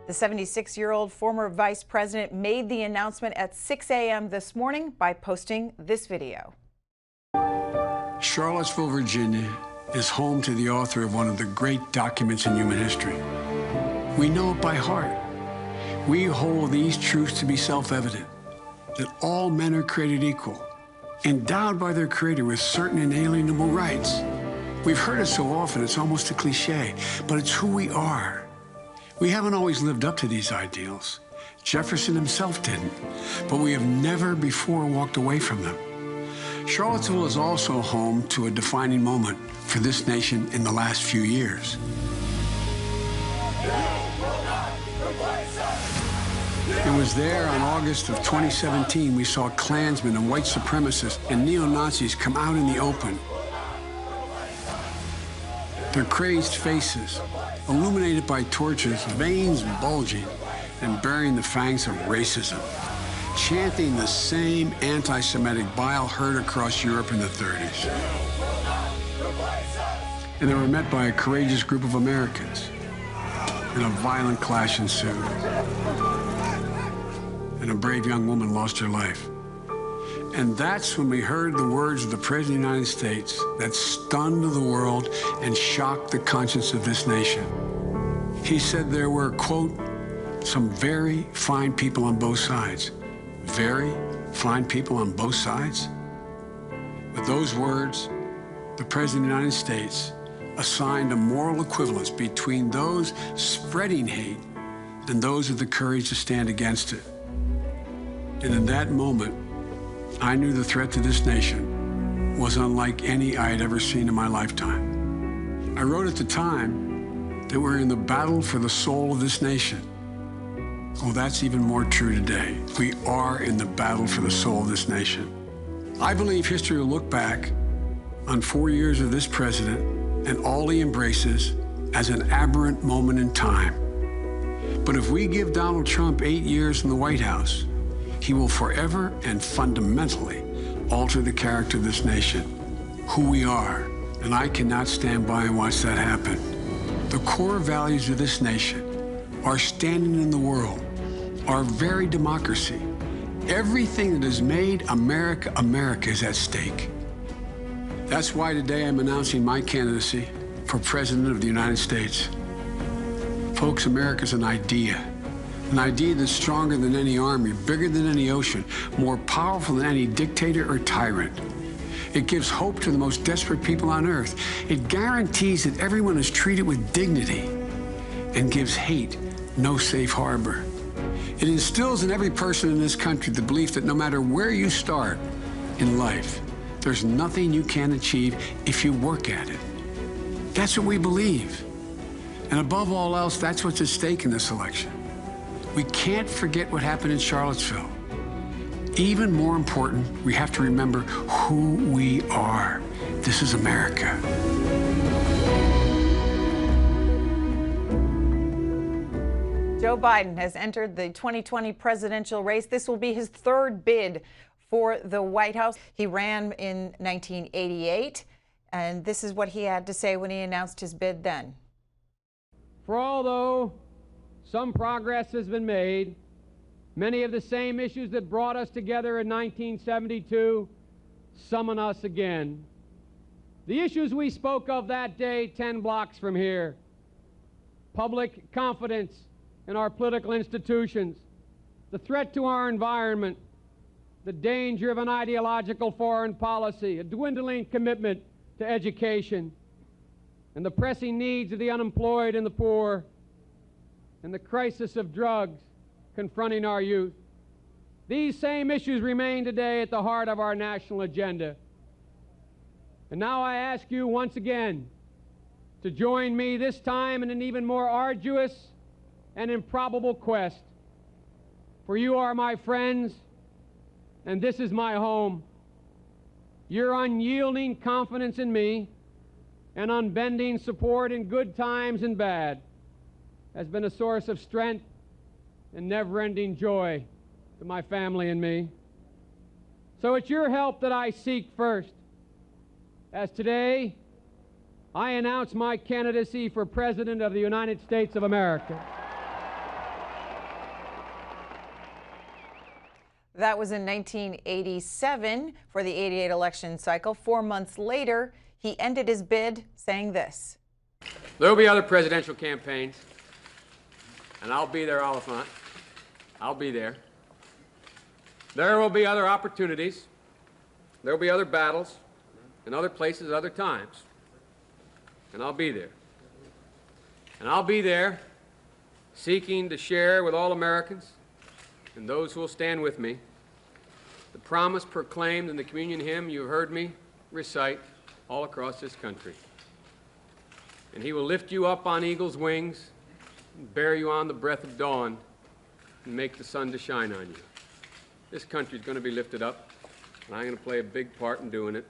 The 76-year-old former vice president made the announcement at 6 a.m. this morning by posting this video. Charlottesville, Virginia is home to the author of one of the great documents in human history. We know it by heart. We hold these truths to be self-evident, that all men are created equal, endowed by their Creator with certain inalienable rights. We've heard it so often, it's almost a cliche, but it's who we are. We haven't always lived up to these ideals. Jefferson himself didn't, but we have never before walked away from them. Charlottesville is also home to a defining moment for this nation in the last few years. It was there on August of 2017 we saw Klansmen and white supremacists and neo-Nazis come out in the open. Their crazed faces, illuminated by torches, veins bulging and bearing the fangs of racism, chanting the same anti-Semitic bile heard across Europe in the 30s. And they were met by a courageous group of Americans, and a violent clash ensued. And a brave young woman lost her life. And that's when we heard the words of the President of the United States that stunned the world and shocked the conscience of this nation. He said there were, quote, some very fine people on both sides. Very fine people on both sides? With those words, the President of the United States assigned a moral equivalence between those spreading hate and those with the courage to stand against it. And in that moment, I knew the threat to this nation was unlike any I had ever seen in my lifetime. I wrote at the time that we're in the battle for the soul of this nation. Well, that's even more true today. We are in the battle for the soul of this nation. I believe history will look back on 4 years of this president and all he embraces as an aberrant moment in time. But if we give Donald Trump 8 years in the White House, he will forever and fundamentally alter the character of this nation, who we are, and I cannot stand by and watch that happen. The core values of this nation, our standing in the world, our very democracy, everything that has made America, America is at stake. That's why today I'm announcing my candidacy for President of the United States. Folks, America's an idea that's stronger than any army, bigger than any ocean, more powerful than any dictator or tyrant. It gives hope to the most desperate people on earth. It guarantees that everyone is treated with dignity and gives hate no safe harbor. It instills in every person in this country the belief that no matter where you start in life, there's nothing you can't achieve if you work at it. That's what we believe. And above all else, that's what's at stake in this election. We can't forget what happened in Charlottesville. Even more important, we have to remember who we are. This is America. Joe Biden has entered the 2020 presidential race. This will be his third bid for the White House. He ran in 1988, and this is what he had to say when he announced his bid then. For although some progress has been made, many of the same issues that brought us together in 1972 summon us again. The issues we spoke of that day 10 blocks from here: public confidence in our political institutions, the threat to our environment, the danger of an ideological foreign policy, a dwindling commitment to education, and the pressing needs of the unemployed and the poor, and the crisis of drugs confronting our youth. These same issues remain today at the heart of our national agenda. And now I ask you once again to join me this time in an even more arduous and improbable quest. For you are my friends, and this is my home. Your unyielding confidence in me and unbending support in good times and bad has been a source of strength and never-ending joy to my family and me. So it's your help that I seek first, as today I announce my candidacy for President of the United States of America. That was in 1987 for the 88 election cycle. 4 months later, he ended his bid saying this. There will be other presidential campaigns, and I'll be there, Oliphant. I'll be there. There will be other opportunities. There will be other battles in other places, other times. And I'll be there. And I'll be there seeking to share with all Americans and those who will stand with me the promise proclaimed in the communion hymn you heard me recite all across this country. And he will lift you up on eagle's wings and bear you on the breath of dawn and make the sun to shine on you. This country is going to be lifted up, and I'm going to play a big part in doing it.